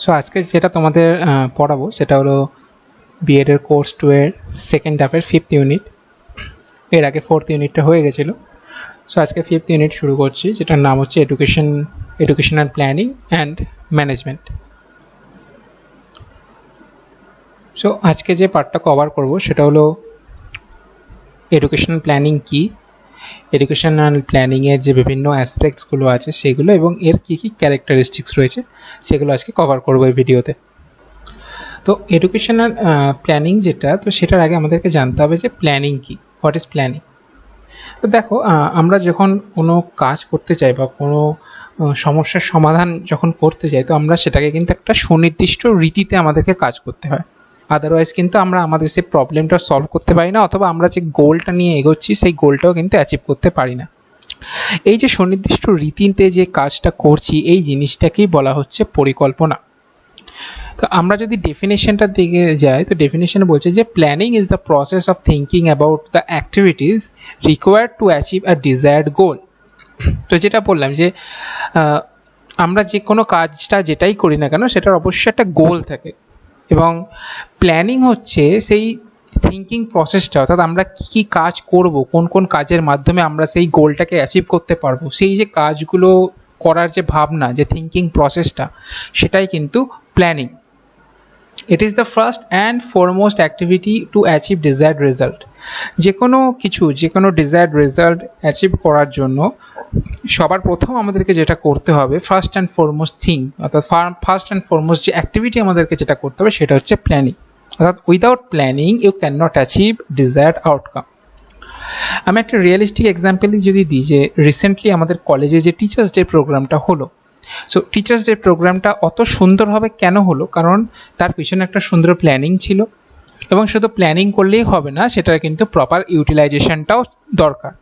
So আজকে যেটা তোমাদের পড়াবো সেটা হলো বিএড এর কোর্স 2 এর সেকেন্ড হাফের 5th ইউনিট। এর আগে 4th ইউনিটটা হয়ে গেছিল। সো আজকে 5th ইউনিট শুরু করছি, যেটার নাম হচ্ছে educational planning and management. So আজকে যে পার্টটা কভার করব সেটা হলো এডুকেশনাল প্ল্যানিং কি, এডুকেশনাল প্ল্যানিংয়ের যে বিভিন্ন অ্যাসপেক্টসগুলো আছে সেগুলো, এবং এর কী কী ক্যারেক্টারিস্টিক্স রয়েছে সেগুলো আজকে কভার করবো এই ভিডিওতে। তো এডুকেশনাল প্ল্যানিং যেটা, তো সেটার আগে আমাদেরকে জানতে হবে যে প্ল্যানিং কি, হোয়াট ইজ প্ল্যানিং। তো দেখো, আমরা যখন কোনো কাজ করতে চাই বা কোনো সমস্যার সমাধান যখন করতে চাই, তো আমরা সেটাকে কিন্তু একটা সুনির্দিষ্ট রীতিতে আমাদেরকে কাজ করতে হয়। আদারওয়াইজ কিন্তু আমরা আমাদের সেই প্রবলেমটা সলভ করতে পারি না, অথবা আমরা যে গোলটা নিয়ে এগোচ্ছি সেই গোলটাও কিন্তু অ্যাচিভ করতে পারি না। এই যে সুনির্দিষ্ট রীতিতে যে কাজটা করছি, এই জিনিসটাকেই বলা হচ্ছে পরিকল্পনা। তো আমরা যদি ডেফিনেশনটার দিকে যাই, তো ডেফিনেশনে বলছে যে planning is the process of thinking about the activities required to achieve a desired goal. তো যেটা বললাম যে আমরা যে কোনো কাজটা যেটাই করি না কেন সেটার অবশ্যই একটা গোল থাকে, এবং প্ল্যানিং হচ্ছে সেই থিঙ্কিং প্রসেসটা, অর্থাৎ আমরা কী কী কাজ করব, কোন কোন কাজের মাধ্যমে আমরা সেই গোলটাকে অ্যাচিভ করতে পারবো, সেই যে কাজগুলো করার যে ভাবনা, যে থিঙ্কিং প্রসেসটা, সেটাই কিন্তু planning. It is the first and foremost activity to achieve desired result. যে কোনো ডিজায়ার্ড রেজাল্ট অ্যাচিভ করার জন্য সবার প্রথম আমাদেরকে যেটা করতে হবে, ফার্স্ট অ্যান্ড ফরমোস্ট থিং, অর্থাৎ ফার্স্ট অ্যান্ড ফরমোস্ট যে অ্যাক্টিভিটি আমাদেরকে যেটা করতে হবে সেটা হচ্ছে প্ল্যানিং। অর্থাৎ without planning you can not achieve desired outcome. আমি একটা রিয়েলিস্টিক এক্সাম্পল যদি দিই, যে রিসেন্টলি আমাদের কলেজে যে টিচার্স ডে প্রোগ্রামটা হলো, সো টিচার্স ডে প্রোগ্রামটা অত সুন্দরভাবে কেন হলো? কারণ তার পিছনে একটা সুন্দর প্ল্যানিং ছিল, এবং শুধু প্ল্যানিং করলেই হবে না, সেটার কিন্তু প্রপার ইউটিলাইজেশনটাও দরকার।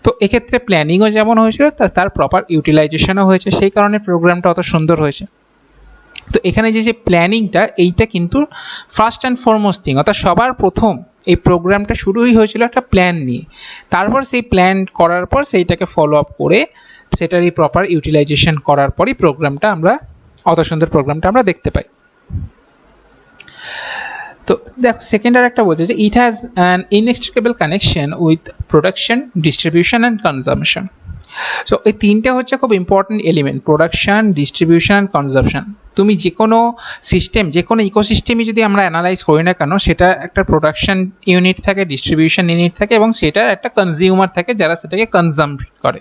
তো এক্ষেত্রে প্ল্যানিংও যেমন হয়েছিল, তার প্রপার ইউটিলাইজেশনও হয়েছে, সেই কারণে প্রোগ্রামটা অত সুন্দর হয়েছে। তো এখানে যে প্ল্যানিংটা, এইটা কিন্তু ফার্স্ট অ্যান্ড ফরমোস্ট থিং, অর্থাৎ সবার প্রথম এই প্রোগ্রামটা শুরুই হয়েছিল একটা প্ল্যান নিয়ে। তারপর সেই প্ল্যান করার পর সেইটাকে ফলো আপ করে সেটারই প্রপার ইউটিলাইজেশন করার পরই অত সুন্দর প্রোগ্রামটা আমরা দেখতে পাই। তো দেখো, সেকেন্ড আর একটা বলছে যে it has an inextricable connection with production, distribution and consumption. So এই তিনটে হচ্ছে খুব important element, production, distribution and consumption. তুমি যে কোনো সিস্টেম, যে কোনো ইকোসিস্টেমই যদি আমরা অ্যানালাইজ করি না কেন, সেটা একটা প্রোডাকশন ইউনিট থাকে, ডিস্ট্রিবিউশন ইউনিট থাকে, এবং সেটার একটা কনজিউমার থাকে যারা সেটাকে কনজাম করে।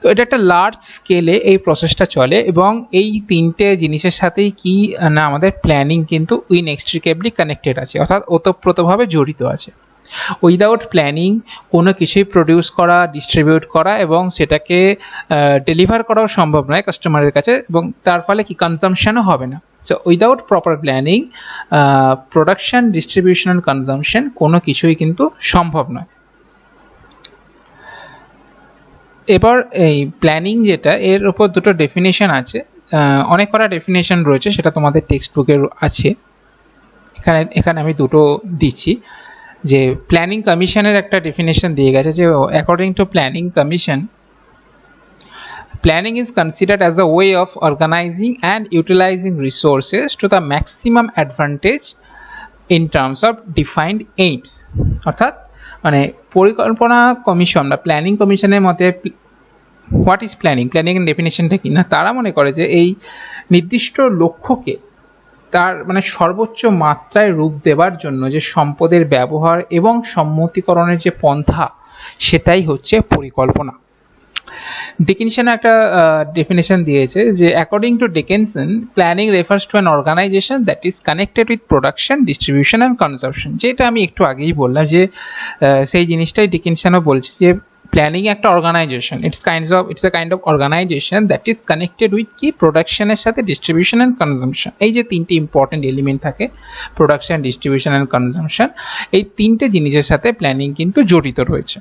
তো এটা একটা লার্জ স্কেলে এই প্রসেসটা চলে, এবং এই তিনটে জিনিসের সাথেই কি না, আমাদের প্ল্যানিং কিন্তু ইনএক্সট্রিকেবলি কানেক্টেড আছে, অর্থাৎ ওতপ্রোতভাবে জড়িত আছে। উইদাউট প্ল্যানিং কোনো কিছুই প্রডিউস করা, ডিস্ট্রিবিউট করা এবং সেটাকে ডেলিভার করাও সম্ভব নয় কাস্টমারের কাছে, এবং তার ফলে কি কনজামশনও হবে না। So without proper planning production, distribution and consumption কোনো কিছুই কিন্তু সম্ভব নয়। এবার এই প্ল্যানিং যেটা, এর উপর দুটো ডেফিনেশন আছে, অনেক কটা ডেফিনেশন রয়েছে, সেটা তোমাদের টেক্সট বুকে আছে। এখানে আমি দুটো দিচ্ছি। যে প্ল্যানিং কমিশনের একটা ডেফিনেশন দিয়ে গেছে, যে according to planning commission, planning is considered as a way of organising and utilising resources to the maximum advantage in terms of defined aims. অর্থাৎ মানে পরিকল্পনা কমিশন বা প্ল্যানিং কমিশনের মতে, হোয়াট ইজ প্ল্যানিং, প্ল্যানিংয়ের ডেফিনেশনটা কি না, তারা মনে করে যে এই নির্দিষ্ট লক্ষ্যকে তার মানে সর্বোচ্চ মাত্রায় রূপ দেবার জন্য যে সম্পদের ব্যবহার এবং সম্মতিকরণের যে পন্থা, সেটাই হচ্ছে পরিকল্পনা। ডিকিনসন একটা ডেফিনেশন দিয়েছে যে according to Dickinson, planning refers to an organisation that is connected with production, distribution and consumption. যেটা আমি একটু আগেই বললাম, যে সেই জিনিসটাই ডিকিনসনও বলছে, যে প্ল্যানিং একটা organisation, it's a kind of organisation that is connected with কি, প্রোডাকশনের সাথে ডিস্ট্রিবিউশন অ্যান্ড কনজামশন। এই যে তিনটে ইম্পর্টেন্ট এলিমেন্ট থাকে, প্রোডাকশন, ডিস্ট্রিবিউশন অ্যান্ড কনজামশন, এই তিনটে জিনিসের সাথে প্ল্যানিং কিন্তু জড়িত রয়েছে।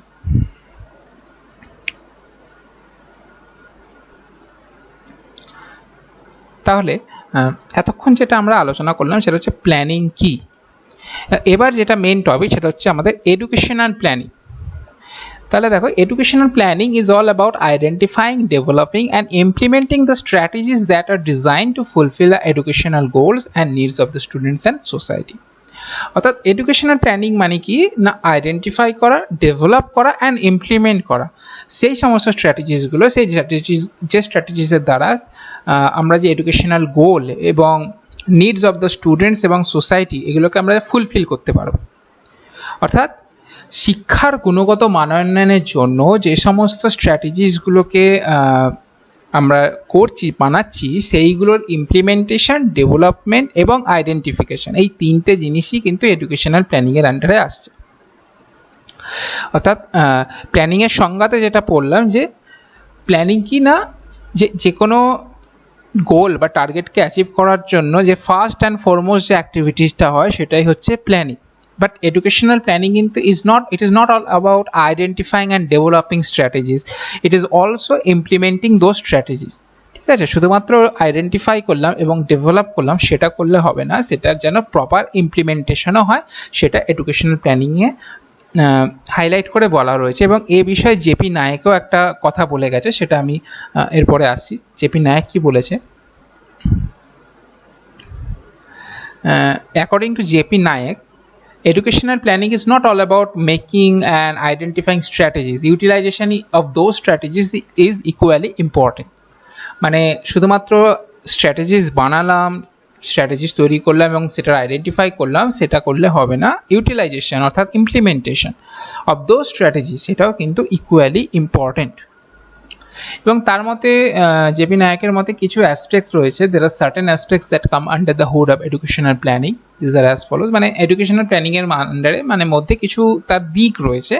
তাহলে এতক্ষণ যেটা আমরা আলোচনা করলাম সেটা হচ্ছে প্ল্যানিং কি। এবার যেটা মেন টপিক, সেটা হচ্ছে আমাদের এডুকেশনাল প্ল্যানিং। তাহলে দেখো, educational planning is all about identifying, developing and implementing the strategies that are design to fulfil the educational goals and needs of the students and society. অর্থাৎ educational planning মানে কি না, identify করা, develop করা and implement করা সেই সমস্ত স্ট্র্যাটেজিসগুলো, সেই যে স্ট্র্যাটেজিসের দ্বারা আমরা যে এডুকেশনাল গোল এবং নিডস অফ দ্য স্টুডেন্টস এবং সোসাইটি এগুলোকে আমরা ফুলফিল করতে পারবো। অর্থাৎ শিক্ষার গুণগত মানোন্নয়নের জন্য যে সমস্ত স্ট্র্যাটেজিসগুলোকে আমরা বানাচ্ছি সেইগুলোর ইমপ্লিমেন্টেশন, ডেভেলপমেন্ট এবং আইডেন্টিফিকেশন, এই তিনটে জিনিসই কিন্তু এডুকেশনাল প্ল্যানিংয়ের আন্ডারে আসছে। অর্থাৎ প্ল্যানিংয়ের সংজ্ঞাতে যেটা পড়লাম যে প্ল্যানিং কি না, যে কোনো গোল বা টার্গেটকে অ্যাচিভ করার জন্য যে ফার্স্ট অ্যান্ড ফরমোস্ট যে অ্যাক্টিভিটিসটা হয় সেটাই হচ্ছে planning. But educational planning it is not all about identifying and developing strategies. It is also implementing those strategies. ঠিক আছে, শুধুমাত্র আইডেন্টিফাই করলাম এবং ডেভেলপ করলাম সেটা করলে হবে না, সেটার যেন প্রপার ইমপ্লিমেন্টেশনও হয়, সেটা এডুকেশনাল প্ল্যানিংয়ে হাইলাইট করে বলা রয়েছে। এবং এ বিষয়ে জেপি নায়েকও একটা কথা বলে গেছে, সেটা আমি এরপরে আসছি। জেপি নায়েক কি বলেছে? According to JP Nayak, educational planning is not all about making and identifying strategies. Utilization of those strategies is equally important. মানে শুধুমাত্র স্ট্র্যাটেজিস বানালাম, স্ট্র্যাটেজিস তৈরি করলাম এবং সেটা আইডেন্টিফাই করলাম, সেটা করলে হবে না। ইউটিলাইজেশন অর্থাৎ ইমপ্লিমেন্টেশন অফ দোজ স্ট্র্যাটেজি, সেটাও কিন্তু ইকুয়ালি ইম্পর্টেন্ট। এবং তার মতে, জেপি নায়কের মতে কিছু অ্যাসপেক্টস রয়েছে, there are certain aspects that come under the hood of educational planning. This are as follows, মানে এডুকেশনাল প্ল্যানিংয়ের আন্ডারে মানে মধ্যে কিছু তার দিক রয়েছে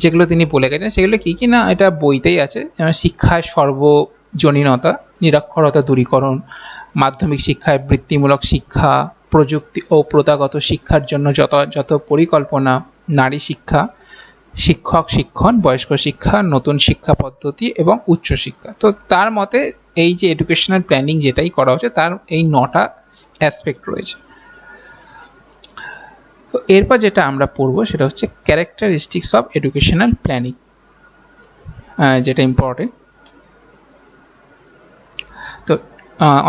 যেগুলো তিনি বলে গেছেন। সেগুলো কী কী না, এটা বইতেই আছে। যেমন শিক্ষায় সর্বজনীনতা, নিরক্ষরতা দূরীকরণ, মাধ্যমিক শিক্ষায় বৃত্তিমূলক শিক্ষা, প্রযুক্তি ও প্রথাগত শিক্ষার জন্য যত পরিকল্পনা, নারী শিক্ষা, শিক্ষক শিক্ষণ, বয়স্ক শিক্ষা, নতুন শিক্ষা পদ্ধতি এবং উচ্চশিক্ষা। তো তার মতে এই যে এডুকেশনাল প্ল্যানিং যেটাই করা হচ্ছে তার এই 9টা অ্যাসপেক্ট রয়েছে। তো এরপর যেটা আমরা পড়বো সেটা হচ্ছে ক্যারেক্টারিস্টিক্স অফ এডুকেশনাল প্ল্যানিং, যেটা ইম্পর্টেন্ট। তো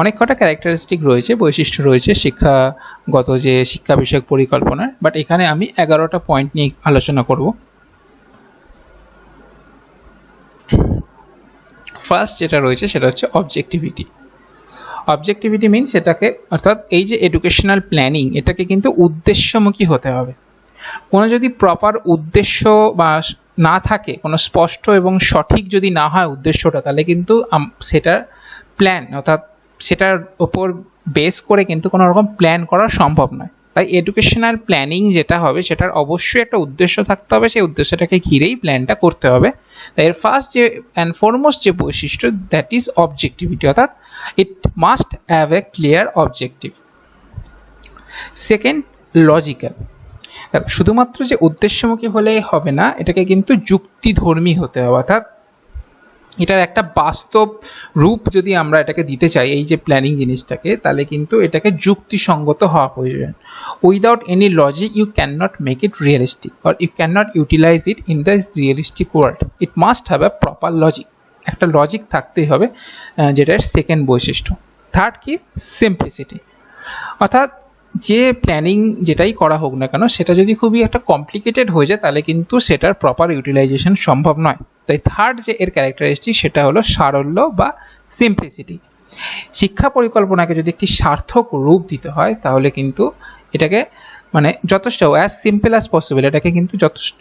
অনেক কটা ক্যারেক্টারিস্টিক রয়েছে, বৈশিষ্ট্য রয়েছে শিক্ষাগত যে শিক্ষা বিষয়ক পরিকল্পনার, বাট এখানে আমি 11টা পয়েন্ট নিয়ে আলোচনা করব। ফার্স্ট যেটা রয়েছে সেটা হচ্ছে অবজেক্টিভিটি। অবজেক্টিভিটি মিনস সেটাকে, অর্থাৎ এই যে এডুকেশনাল প্ল্যানিং এটাকে কিন্তু উদ্দেশ্যমুখী হতে হবে। কোনো যদি প্রপার উদ্দেশ্য বা না থাকে, কোনো স্পষ্ট এবং সঠিক যদি না হয় উদ্দেশ্যটা, তাহলে কিন্তু সেটার প্ল্যান, অর্থাৎ সেটার ওপর বেস করে কিন্তু কোনো রকম প্ল্যান করা সম্ভব নয়। তাই এডুকেশনাল প্ল্যানিং যেটা হবে সেটার অবশ্যই একটা উদ্দেশ্য থাকতে হবে, সেই উদ্দেশ্যটাকে ঘিরেই প্ল্যানটা করতে হবে। তাই এর ফার্স্ট যে অ্যান্ড ফরমোস্ট যে বৈশিষ্ট্য, দ্যাট ইজ অবজেক্টিভিটি, অর্থাৎ ইট must have A clear objective. Second, logical. শুধুমাত্র যে উদ্দেশ্যমুখী হলে হবে না, এটাকে কিন্তু যুক্তিধর্মী হতে হবে, অর্থাৎ এটার একটা বাস্তব রূপ যদি আমরা এটাকে দিতে চাই এই যে প্ল্যানিং জিনিসটাকে, তাহলে কিন্তু এটাকে যুক্তিসঙ্গত হওয়া প্রয়োজন। Without any logic you can not make it realistic or you can not utilise it in the realistic world. It must have a proper logic, একটা লজিক থাকতেই হবে, যেটার সেকেন্ড বৈশিষ্ট্য। থার্ড কি, সিম্পলিসিটি। অর্থাৎ যে প্ল্যানিং যেটাই করা হোক না কেন, সেটা যদি খুবই একটা কমপ্লিকেটেড হয়ে যায় তাহলে কিন্তু সেটার প্রপার ইউটিলাইজেশন সম্ভব নয়। তাই থার্ড যে এর ক্যারেক্টারিস্টিক সেটা হলো সারল্য বা সিম্পলিসিটি। শিক্ষা পরিকল্পনাকে যদি একটি সার্থক রূপ দিতে হয় তাহলে কিন্তু এটাকে মানে যথেষ্ট অ্যাজ সিম্পল অ্যাজ পসিবল, এটাকে কিন্তু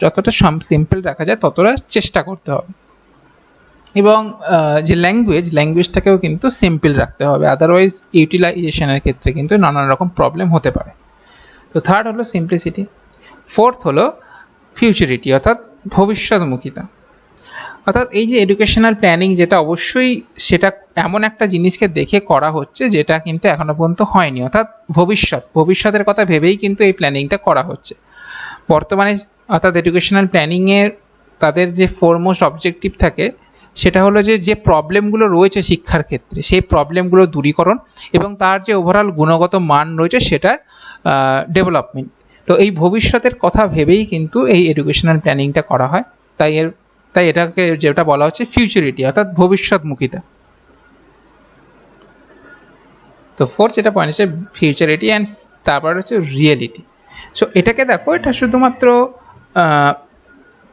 যতটা সিম্পল রাখা যায় ততটা চেষ্টা করতে হবে। এবং যে ল্যাঙ্গুয়েজটাকেও কিন্তু সিম্পল রাখতে হবে, আদারওয়াইজ ইউটিলাইজেশনের ক্ষেত্রে কিন্তু নানান রকম প্রবলেম হতে পারে। তো থার্ড হলো সিম্পলিসিটি। ফোর্থ হলো ফিউচারিটি, অর্থাৎ ভবিষ্যৎমুখিতা। অর্থাৎ এই যে এডুকেশনাল প্ল্যানিং যেটা, অবশ্যই সেটা এমন একটা জিনিসকে দেখে করা হচ্ছে যেটা কিন্তু এখনো পর্যন্ত হয়নি, অর্থাৎ ভবিষ্যতের কথা ভেবেই কিন্তু এই প্ল্যানিংটা করা হচ্ছে। বর্তমানে অর্থাৎ এডুকেশনাল প্ল্যানিংয়ের তাদের যে ফোরমোস্ট অবজেক্টিভ থাকে সেটা হলো যে প্রবলেমগুলো রয়েছে শিক্ষার ক্ষেত্রে সেই প্রবলেমগুলো দূরীকরণ এবং তার যে ওভারঅল গুণগত মান রয়েছে সেটার ডেভেলপমেন্ট। তো এই ভবিষ্যতের কথা ভেবেই কিন্তু এই এডুকেশনাল প্ল্যানিংটা করা হয়। তাই এটাকে যেটা বলা হচ্ছে ফিউচারিটি অর্থাৎ ভবিষ্যৎমুখিতা। তো ফোর্থ যেটা পয়েন্ট হচ্ছে ফিউচারিটি অ্যান্ড তারপর হচ্ছে রিয়েলিটি। সো এটাকে দেখো, এটা শুধুমাত্র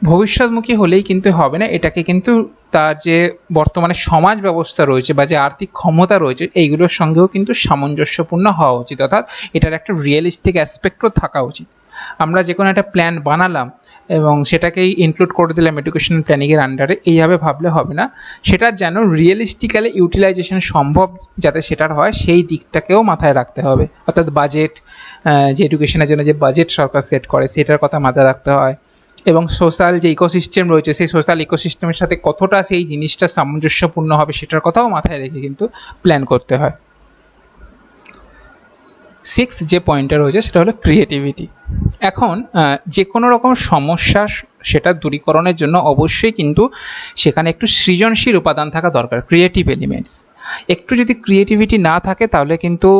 ভবিষ্যৎমুখী হলেই কিন্তু হবে না, এটাকে কিন্তু তার যে বর্তমানে সমাজ ব্যবস্থা রয়েছে বা যে আর্থিক ক্ষমতা রয়েছে এইগুলোর সঙ্গেও কিন্তু সামঞ্জস্যপূর্ণ হওয়া উচিত, অর্থাৎ এটার একটা রিয়েলিস্টিক অ্যাসপেক্টও থাকা উচিত। আমরা যে কোনো একটা প্ল্যান বানালাম এবং সেটাকেই ইনক্লুড করে দিলাম এডুকেশনাল প্ল্যানিংয়ের আন্ডারে, এইভাবে ভাবলে হবে না, সেটার যেন রিয়েলিস্টিক্যালি ইউটিলাইজেশন সম্ভব যাতে সেটার হয় সেই দিকটাকেও মাথায় রাখতে হবে। অর্থাৎ বাজেট, যে এডুকেশনের জন্য যে বাজেট সরকার সেট করে সেটার কথা মাথায় রাখতে হয়, এবং সোশ্যাল যে ইকোসিস্টেম রয়েছে সেই সোশ্যাল ইকোসিস্টেমের সাথে কতটা সেই জিনিসটা সামঞ্জস্যপূর্ণ হবে সেটার কথাও মাথায় রেখে কিন্তু প্ল্যান করতে হয়। সিক্সথ যে পয়েন্টটা রয়েছে সেটা হলো ক্রিয়েটিভিটি। এখন যে কোনো রকম সমস্যা সেটা দূরীকরণের জন্য অবশ্যই কিন্তু সেখানে একটু সৃজনশীল উপাদান থাকা দরকার, ক্রিয়েটিভ এলিমেন্টস। একটু যদি ক্রিয়েটিভিটি না থাকে তাহলে কিন্তু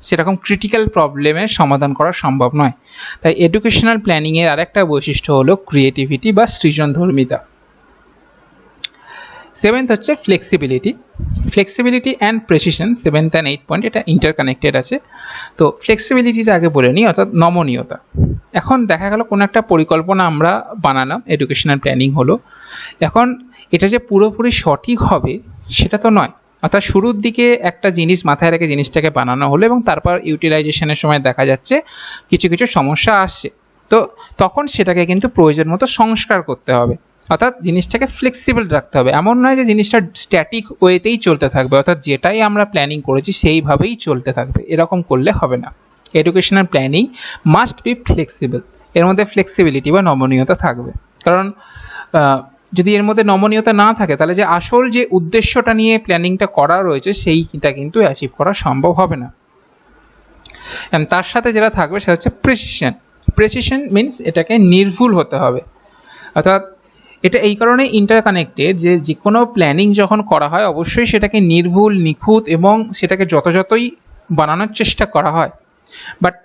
সেরকম ক্রিটিক্যাল প্রবলেমের সমাধান করা সম্ভব নয়। তাই এডুকেশনাল প্ল্যানিংয়ের আরেকটা বৈশিষ্ট্য হলো ক্রিয়েটিভিটি বা সৃজনধর্মিতা। সেভেন্থ হচ্ছে flexibility and precision. Seventh and eight point এটা ইন্টারকানেক্টেড আছে। তো ফ্লেক্সিবিলিটিটা আগে বলে নিই, অর্থাৎ নমনীয়তা। এখন দেখা গেল কোনো একটা পরিকল্পনা আমরা বানালাম, এডুকেশনাল প্ল্যানিং হলো, এখন এটা যে পুরোপুরি সঠিক হবে সেটা তো নয়। অর্থাৎ শুরুর দিকে একটা জিনিস মাথায় রেখে জিনিসটাকে বানানো হলো এবং তারপর ইউটিলাইজেশনের সময় দেখা যাচ্ছে কিছু কিছু সমস্যা আসছে, তো তখন সেটাকে কিন্তু প্রয়োজন মতো সংস্কার করতে হবে। অর্থাৎ জিনিসটাকে ফ্লেক্সিবল রাখতে হবে, এমন নয় যে জিনিসটা স্ট্যাটিক ওয়েতেই চলতে থাকবে, অর্থাৎ যেটাই আমরা প্ল্যানিং করেছি সেইভাবেই চলতে থাকবে, এরকম করলে হবে না। Educational planning must be flexible, এর মধ্যে ফ্লেক্সিবিলিটি বা নমনীয়তা থাকবে। কারণ যদি এর মধ্যে নমনীয়তা না থাকে তাহলে যে আসল যে উদ্দেশ্যটা নিয়ে প্ল্যানিংটা করা রয়েছে সেইটা কিন্তু অ্যাচিভ করা সম্ভব হবে না। তার সাথে যেটা থাকবে সেটা হচ্ছে প্রেসিশন মিনস এটাকে নির্ভুল হতে হবে। অর্থাৎ এটা এই কারণে ইন্টারকানেক্টেড যে কোনো প্ল্যানিং যখন করা হয় অবশ্যই সেটাকে নির্ভুল, নিখুঁত এবং সেটাকে যতই বানানোর চেষ্টা করা হয়। বাট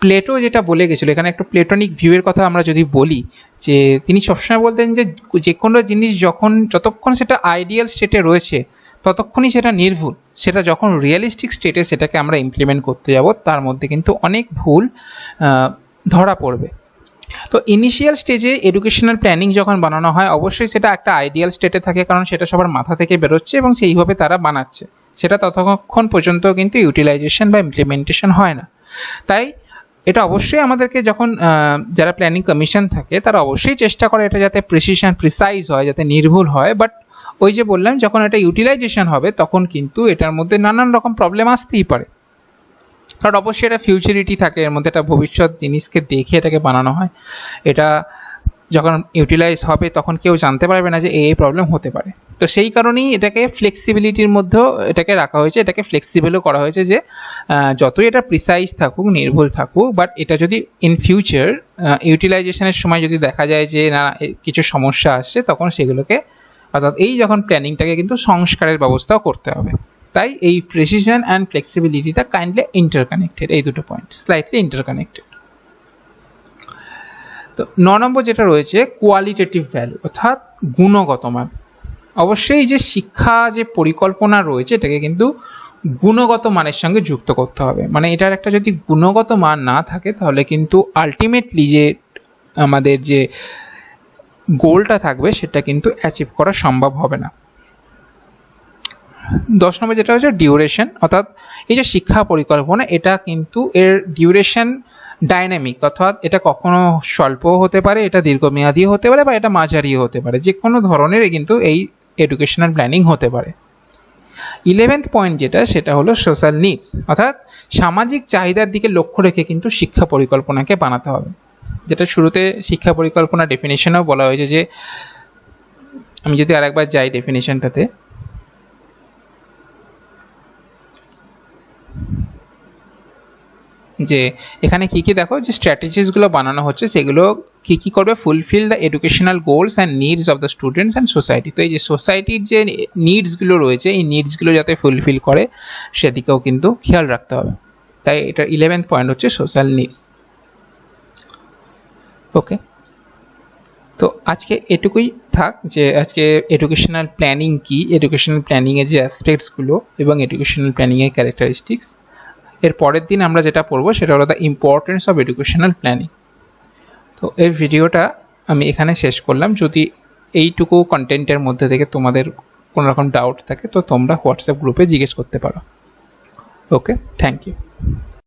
প্লেটো যেটা বলে গেছিলো, এখানে একটা প্লেটনিক ভিউয়ের কথা আমরা যদি বলি, যে তিনি সবসময় বলতেন যে কোনো জিনিস যতক্ষণ সেটা আইডিয়াল স্টেটে রয়েছে ততক্ষণই সেটা নির্ভুল, সেটা যখন রিয়েলিস্টিক স্টেটে সেটাকে আমরা ইমপ্লিমেন্ট করতে যাব তার মধ্যে কিন্তু অনেক ভুল ধরা পড়বে। তো ইনিশিয়াল স্টেজে এডুকেশনাল প্ল্যানিং যখন বানানো হয় অবশ্যই সেটা একটা আইডিয়াল স্টেটে থাকে, কারণ সেটা সবার মাথা থেকে বেরোচ্ছে এবং সেইভাবে তারা বানাচ্ছে, সেটা ততক্ষণ পর্যন্ত কিন্তু ইউটিলাইজেশন বা ইমপ্লিমেন্টেশন হয় না। তাই এটা অবশ্যই আমাদেরকে যখন যারা প্ল্যানিং কমিশন থাকে তারা অবশ্যই চেষ্টা করে এটা যাতে প্রিসাইজ হয়, যাতে নির্ভুল হয়। বাট ওই যে বললাম, যখন এটা ইউটিলাইজেশন হবে তখন কিন্তু এটার মধ্যে নানান রকম প্রবলেম আসতেই পারে, কারণ অবশ্যই এটা ফিউচারিটি থাকে, এর মধ্যে একটা ভবিষ্যৎ জিনিসকে দেখে এটাকে বানানো হয়। এটা যখন ইউটিলাইজ হবে তখন কেউ জানতে পারবে না যে এই প্রবলেম হতে পারে। তো সেই কারণেই এটাকে ফ্লেক্সিবিলিটির মধ্যেও এটাকে রাখা হয়েছে, এটাকে ফ্লেক্সিবলও করা হয়েছে, যে যতই এটা প্রিসাইজ থাকুক, নির্ভুল থাকুক, বাট এটা যদি ইন ফিউচার ইউটিলাইজেশনের সময় যদি দেখা যায় যে না কিছু সমস্যা আসছে তখন সেগুলোকে, অর্থাৎ এই যখন প্ল্যানিংটাকে কিন্তু সংস্কারের ব্যবস্থাও করতে হবে। তাই এই প্রেসিশন অ্যান্ড ফ্লেক্সিবিলিটিটা কাইন্ডলি ইন্টারকানেক্টেড, এই দুটো পয়েন্ট স্লাইটলি ইন্টারকানেক্টেড। তো 9 নম্বর যেটা রয়েছে কোয়ালিটেটিভ ভ্যালু, অর্থাৎ গুণগত মান। অবশ্যই যে শিক্ষা যে পরিকল্পনা রয়েছে এটাকে কিন্তু গুণগত মানের সঙ্গে যুক্ত করতে হবে। মানে এটার একটা যদি গুণগত মান না থাকে তাহলে কিন্তু আলটিমেটলি যে আমাদের যে গোলটা থাকবে সেটা কিন্তু অ্যাচিভ করা সম্ভব হবে না। 10 নম্বর যেটা হচ্ছে ডিউরেশন, অর্থাৎ এই যে শিক্ষা পরিকল্পনা এটা কিন্তু এর ডিউরেশন ডাইনামিক, অর্থাৎ এটা কখনো স্বল্প হতে পারে, এটা দীর্ঘমেয়াদী হতে পারে, বা এটা মাঝারি হতে পারে, যে কোনো ধরনের কিন্তু এই এডুকেশনাল প্ল্যানিং হতে পারে। 11th পয়েন্ট যেটা সেটা হলো সোশ্যাল নিডস, অর্থাৎ সামাজিক চাহিদার দিকে লক্ষ্য রেখে কিন্তু শিক্ষা পরিকল্পনাকে বানাতে হবে। যেটা শুরুতে শিক্ষা পরিকল্পনা ডেফিনেশনেও বলা হয়েছে, যে আমি যদি আরেকবার যাই ডেফিনেশনটাতে, যে এখানে কি কি দেখো যে স্ট্র্যাটেজিসগুলো বানানো হচ্ছে সেগুলো কি কি করবে, fulfil the educational goals and needs of the students and society. তো এই যে সোসাইটির যে নিডসগুলো রয়েছে এই নিডসগুলো যাতে ফুলফিল করে সেদিকেও কিন্তু খেয়াল রাখতে হবে। তাই এটা 11th পয়েন্ট হচ্ছে সোশ্যাল নিডস। ওকে, তো আজকে এটুকুই থাক, যে আজকে এডুকেশনাল প্ল্যানিং কি, এডুকেশনাল প্ল্যানিংয়ের যে অ্যাসপেক্টসগুলো এবং এডুকেশনাল প্ল্যানিংয়ের ক্যারেক্টারিস্টিক্স। এর পরের দিন আমরা যেটা পড়বো সেটা হলো the importance of educational planning. তো এই ভিডিওটা আমি এখানে শেষ করলাম। যদি এইটুকু কন্টেন্টের মধ্যে থেকে তোমাদের কোনো রকম ডাউট থাকে তো তোমরা হোয়াটসঅ্যাপ গ্রুপে জিজ্ঞেস করতে পারো। ওকে, থ্যাংক ইউ।